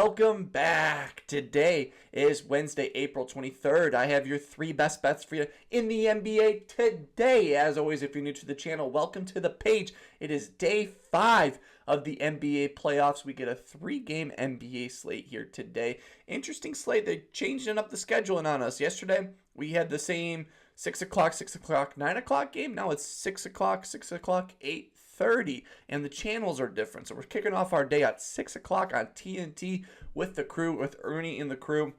welcome back. Today is Wednesday, April 23rd. I have your 3 best bets for you in the NBA today. As always, if you're new to the channel, welcome to the page. It is day 5 of the NBA playoffs. We get a 3-game NBA slate here today. Interesting slate. They're changing up the scheduling on us. Yesterday, we had the same 6 o'clock, 9 o'clock game. Now it's 6 o'clock, 8:30, and the channels are different. So we're kicking off our day at 6 o'clock on TNT with the crew, with Ernie and the crew.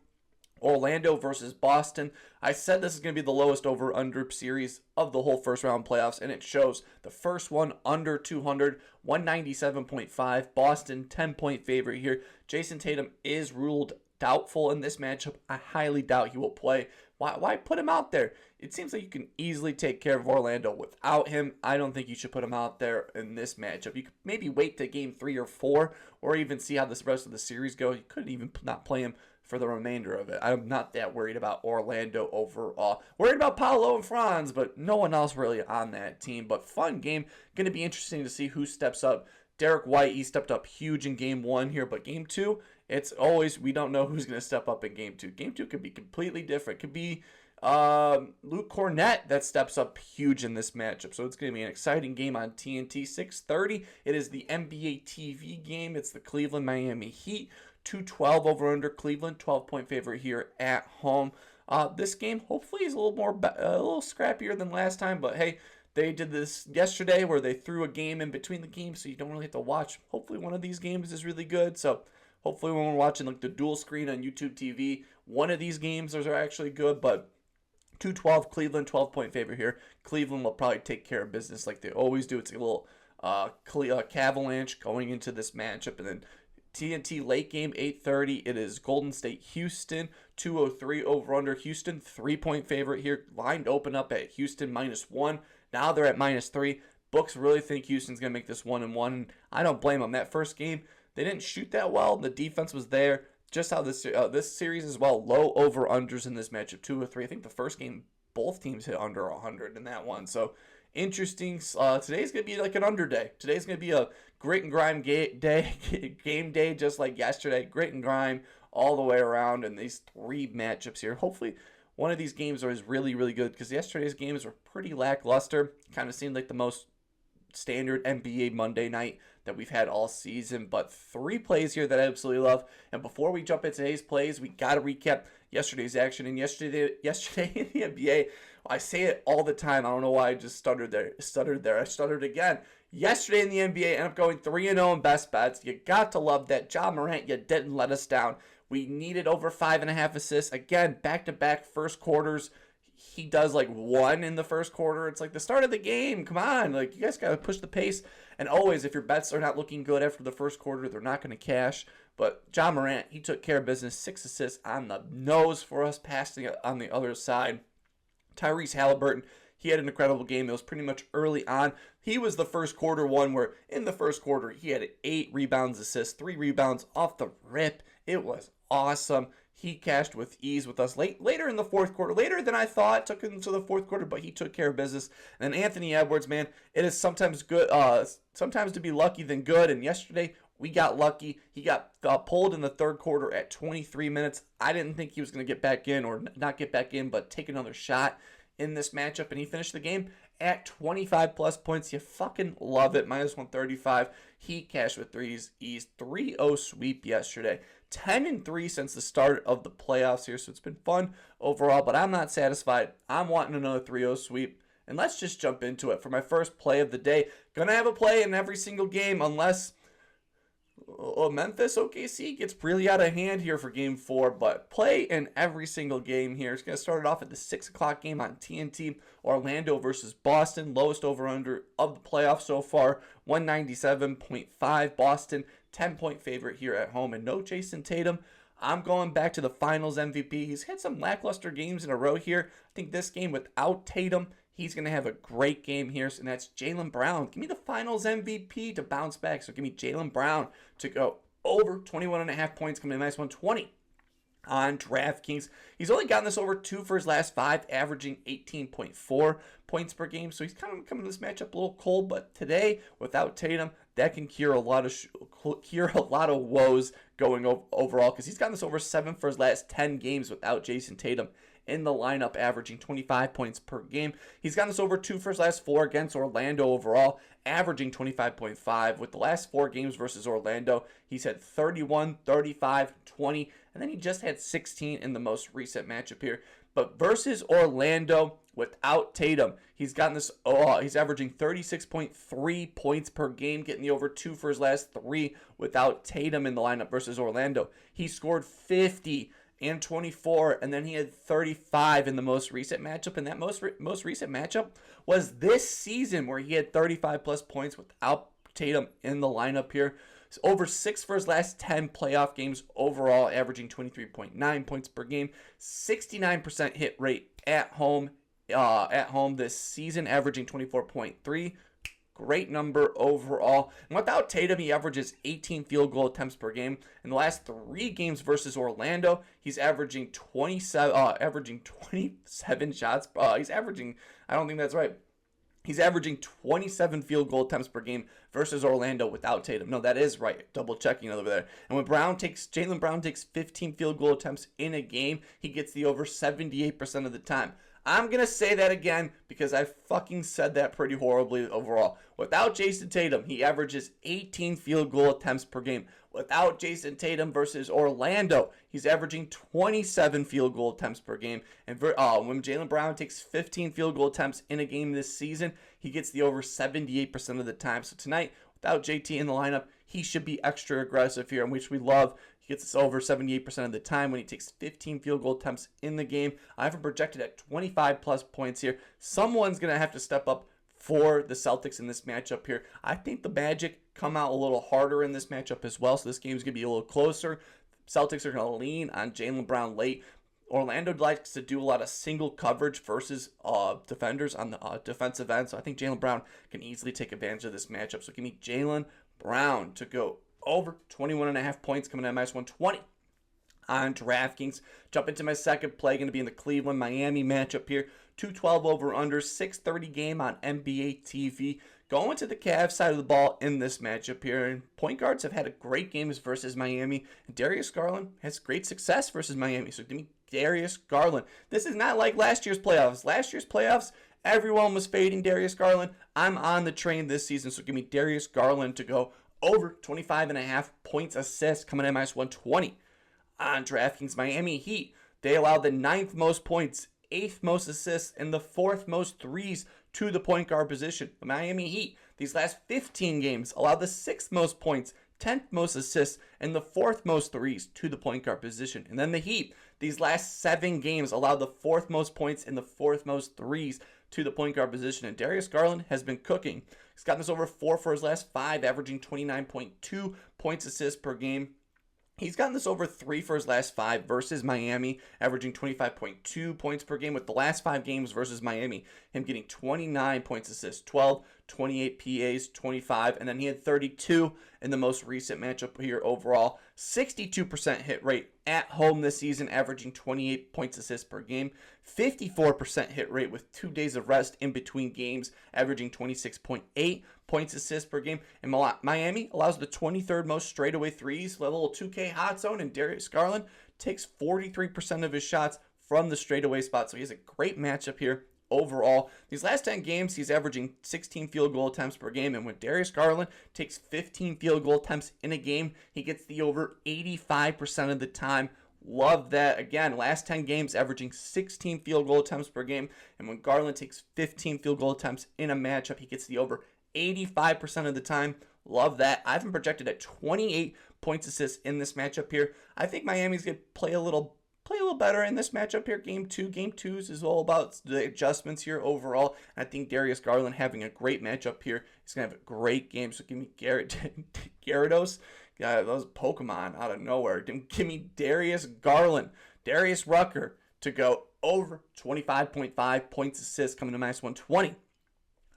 Orlando versus Boston. I said this is going to be the lowest over-under series of the whole first round playoffs, and it shows. The first one under 200, 197.5. Boston, 10-point favorite here. Jason Tatum is ruled doubtful in this matchup. I highly doubt he will play. Why put him out there? It seems like you can easily take care of Orlando without him. I don't think you should put him out there in this matchup. You could maybe wait to game 3 or 4, or even see how this rest of the series goes. You couldn't even not play him for the remainder of it. I'm not that worried about Orlando overall. Worried about Paolo and Franz, but no one else really on that team. But fun game. Going to be interesting to see who steps up. Derek White, he stepped up huge in game 1 here, but game 2, it's always, we don't know who's going to step up in game 2. Game 2 could be completely different. Could be Luke Cornett that steps up huge in this matchup. So it's going to be an exciting game on TNT. 6:30, it is the NBA TV game. It's the Cleveland-Miami Heat. 212 over under Cleveland, 12-point favorite here at home. This game hopefully is a little scrappier than last time, but hey, they did this yesterday where they threw a game in between the games, so you don't really have to watch. Hopefully one of these games is really good. So hopefully when we're watching like the dual screen on YouTube TV, one of these games are actually good. But 212 Cleveland, 12-point favorite here. Cleveland will probably take care of business like they always do. It's a little avalanche going into this matchup. And then TNT late game, 8:30. It is Golden State Houston, 203 over under. Houston, 3-point favorite here. Line open up at Houston -1. Now they're at -3. Books really think Houston's going to make this 1-1. I don't blame them. That first game, they didn't shoot that well. The defense was there. Just how this series as well. Low over-unders in this matchup, 2 or 3. I think the first game, both teams hit under 100 in that one. So interesting. Today's going to be like an under day. Today's going to be a grit and grime game day, just like yesterday. Grit and grime all the way around in these 3 matchups here. Hopefully one of these games is really, really good, because yesterday's games were pretty lackluster. Kind of seemed like the most standard NBA Monday night that we've had all season. But 3 plays here that I absolutely love. And before we jump into today's plays, we got to recap yesterday's action. And yesterday in the NBA, I say it all the time. I don't know why I just stuttered there. I stuttered again. Yesterday in the NBA, ended up going 3-0 in best bets. You got to love that. Ja Morant, you didn't let us down. We needed over 5.5 assists. Again, back-to-back first quarters. He does like 1 in the first quarter. It's like the start of the game. Come on. Like, you guys got to push the pace. And always, if your bets are not looking good after the first quarter, they're not going to cash. But Ja Morant, he took care of business. 6 assists on the nose for us, passing it on the other side. Tyrese Halliburton, he had an incredible game. It was pretty much early on. He was the first quarter one where in the first quarter, he had 8 rebounds, assists, 3 rebounds off the rip. It was awesome. He cashed with ease with us later in the fourth quarter. Later than I thought. Took him to the fourth quarter, but he took care of business. And then Anthony Edwards, man, it is sometimes good, sometimes to be lucky than good. And yesterday, we got lucky. He got pulled in the third quarter at 23 minutes. I didn't think he was going to get back in, or not get back in, but take another shot in this matchup. And he finished the game at 25 plus points. You fucking love it. -135. He cashed with threes. He's 3-0 sweep yesterday. 10-3 since the start of the playoffs here. So it's been fun overall, but I'm not satisfied. I'm wanting another 3-0 sweep. And let's just jump into it. For my first play of the day, gonna have a play in every single game unless Memphis OKC gets really out of hand here for game 4, but play in every single game here. It's going to start it off at the 6 o'clock game on TNT. Orlando versus Boston. Lowest over-under of the playoffs so far, 197.5. Boston, 10-point favorite here at home. And no Jason Tatum. I'm going back to the finals MVP. He's had some lackluster games in a row here. I think this game without Tatum, he's going to have a great game here, and that's Jaylen Brown. Give me the finals MVP to bounce back. So give me Jaylen Brown to go over 21.5 points, coming in -120 on DraftKings. He's only gotten this over 2 for his last 5, averaging 18.4 points per game. So he's kind of coming to this matchup a little cold, but today, without Tatum, that can cure a lot of hear a lot of woes going overall because he's gotten this over 7 for his last 10 games without Jayson Tatum in the lineup, averaging 25 points per game. He's gotten this over 2 for his last 4 against Orlando overall, averaging 25.5. With the last 4 games versus Orlando, he's had 31, 35, 20, and then he just had 16 in the most recent matchup here. But versus Orlando, without Tatum, he's gotten this, he's averaging 36.3 points per game, getting the over 2 for his last 3 without Tatum in the lineup versus Orlando. He scored 50 and 24, and then he had 35 in the most recent matchup, and that most recent matchup was this season where he had 35 plus points without Tatum in the lineup here. It's over 6 for his last 10 playoff games overall, averaging 23.9 points per game, 69% hit rate at home this season, averaging 24.3. Great number overall. And without Tatum, he averages 18 field goal attempts per game. In the last 3 games versus Orlando, he's averaging 27 shots. I don't think that's right. He's averaging 27 field goal attempts per game versus Orlando without Tatum. No, that is right. Double checking over there. And when Jaylen Brown takes 15 field goal attempts in a game, he gets the over 78% of the time. I'm going to say that again because I fucking said that pretty horribly overall. Without Jayson Tatum, he averages 18 field goal attempts per game. Without Jayson Tatum versus Orlando, he's averaging 27 field goal attempts per game. And when Jaylen Brown takes 15 field goal attempts in a game this season, he gets the over 78% of the time. So tonight, without JT in the lineup, he should be extra aggressive here, which we love. He gets us over 78% of the time when he takes 15 field goal attempts in the game. I have him projected at 25 plus points here. Someone's going to have to step up for the Celtics in this matchup here. I think the Magic come out a little harder in this matchup as well, so this game's going to be a little closer. Celtics are going to lean on Jaylen Brown late. Orlando likes to do a lot of single coverage versus defenders on the defensive end, so I think Jaylen Brown can easily take advantage of this matchup. So give me Jaylen Brown to go over 21.5 points, coming at -120 on DraftKings. Jump into my second play, going to be in the Cleveland-Miami matchup here. 212 over-under, 6:30 game on NBA TV. Going to the Cavs side of the ball in this matchup here. And point guards have had great games versus Miami. And Darius Garland has great success versus Miami. So give me Darius Garland. This is not like last year's playoffs. Last year's playoffs, everyone was fading Darius Garland. I'm on the train this season, so give me Darius Garland to go over 25.5 points assists, coming in -120. On DraftKings, Miami Heat, they allowed the 9th most points, 8th most assists, and the 4th most threes to the point guard position. The Miami Heat, these last 15 games, allowed the 6th most points, 10th most assists, and the 4th most threes to the point guard position. And then the Heat, these last 7 games, allowed the 4th most points and the 4th most threes to the point guard position. And Darius Garland has been cooking. He's gotten this over 4 for his last 5, averaging 29.2 points assists per game. He's gotten this over 3 for his last 5 versus Miami, averaging 25.2 points per game. With the last 5 games versus Miami, him getting 29 points assists, 12, 28 PAs, 25, and then he had 32 in the most recent matchup here overall. 62% hit rate at home this season, averaging 28 points assists per game. 54% hit rate with 2 days of rest in between games, averaging 26.8 points assists per game. And Miami allows the 23rd most straightaway threes, level 2K hot zone, and Darius Garland takes 43% of his shots from the straightaway spot. So he has a great matchup here overall. These last 10 games, he's averaging 16 field goal attempts per game. And when Darius Garland takes 15 field goal attempts in a game, he gets the over 85% of the time. Love that. Again, last 10 games, averaging 16 field goal attempts per game. And when Garland takes 15 field goal attempts in a matchup, he gets the over 85% of the time. Love that. I have him projected at 28 points assists in this matchup here. I think Miami's going to play a little better in this matchup here. Game 2s is all about the adjustments here overall. I think Darius Garland having a great matchup here. He's going to have a great game. So give me Gyarados. Yeah, those Pokemon out of nowhere. Give me Darius Garland, Darius Rucker to go over 25.5 points assists, coming to -120.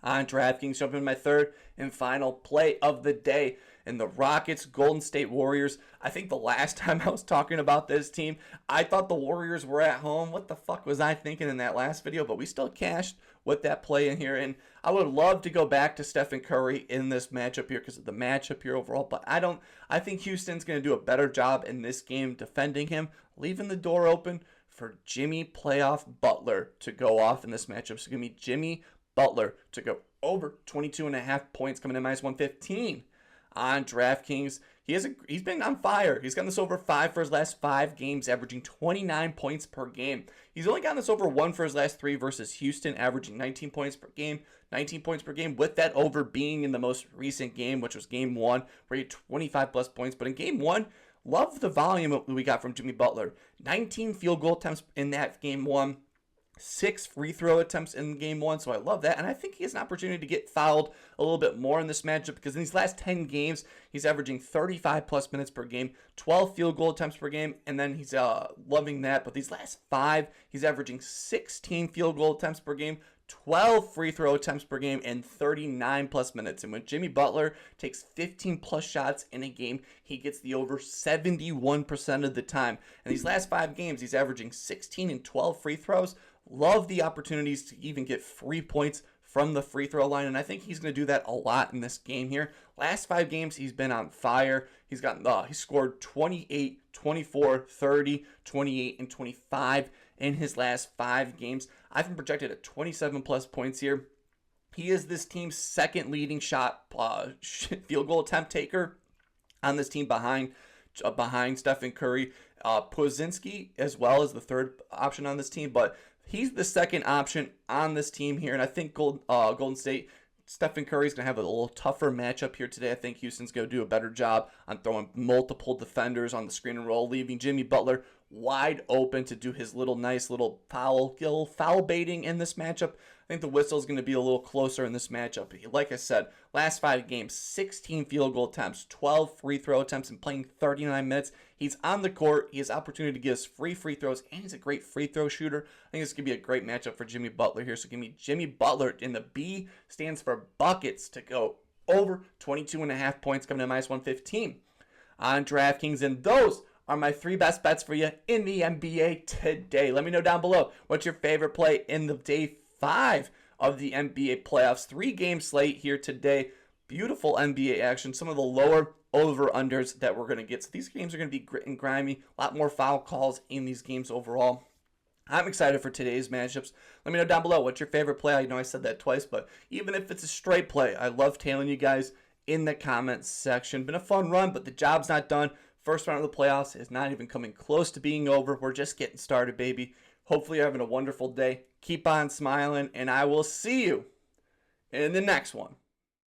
On DraftKings, jumping in my third and final play of the day. And the Rockets, Golden State Warriors. I think the last time I was talking about this team, I thought the Warriors were at home. What the fuck was I thinking in that last video? But we still cashed with that play in here. And I would love to go back to Stephen Curry in this matchup here because of the matchup here overall. But I think Houston's going to do a better job in this game defending him, leaving the door open for Jimmy playoff Butler to go off in this matchup. So give me Jimmy Butler to go over 22.5 points coming in -115 on DraftKings. He's been on fire. He's gotten this over 5 for his last 5 games, averaging 29 points per game. He's only gotten this over 1 for his last 3 versus Houston, averaging 19 points per game. 19 points per game, with that over being in the most recent game, which was game 1, where he had 25 plus points. But in game 1, love the volume we got from Jimmy Butler. 19 field goal attempts in that game 1. 6 free throw attempts in game 1, so I love that. And I think he has an opportunity to get fouled a little bit more in this matchup because in these last 10 games, he's averaging 35 plus minutes per game, 12 field goal attempts per game, and then he's loving that. But these last 5, he's averaging 16 field goal attempts per game, 12 free throw attempts per game, and 39 plus minutes. And when Jimmy Butler takes 15 plus shots in a game, he gets the over 71% of the time. In these last 5 games, he's averaging 16 and 12 free throws. Love the opportunities to even get free points from the free throw line, and I think he's going to do that a lot in this game here. Last 5 games, he's been on fire. He scored 28, 24, 30, 28, and 25 in his last 5 games. I've been projected at 27 plus points here. He is this team's second leading field goal attempt taker on this team behind Stephen Curry. Pozinski as well as the third option on this team, but he's the second option on this team here, and I think Golden State, Stephen Curry's going to have a little tougher matchup here today. I think Houston's going to do a better job on throwing multiple defenders on the screen and roll, leaving Jimmy Butler wide open to do his nice little foul baiting in this matchup. I think the whistle is going to be a little closer in this matchup. Like I said, last 5 games, 16 field goal attempts, 12 free throw attempts, and playing 39 minutes. He's on the court. He has opportunity to get us free throws, and he's a great free throw shooter. I think this is going to be a great matchup for Jimmy Butler here. So give me Jimmy Butler, and the B stands for buckets, to go over 22.5 points coming in -115 on DraftKings. And those are my 3 best bets for you in the NBA today. Let me know down below what's your favorite play in the day 5 of the NBA playoffs. 3-game slate here today. Beautiful NBA action. Some of the lower over-unders that we're going to get. So these games are going to be grit and grimy. A lot more foul calls in these games overall. I'm excited for today's matchups. Let me know down below what's your favorite play. I know I said that twice, but even if it's a straight play, I love tailing you guys in the comments section. Been a fun run, but the job's not done. First round of the playoffs is not even coming close to being over. We're just getting started, baby. Hopefully you're having a wonderful day. Keep on smiling, and I will see you in the next one.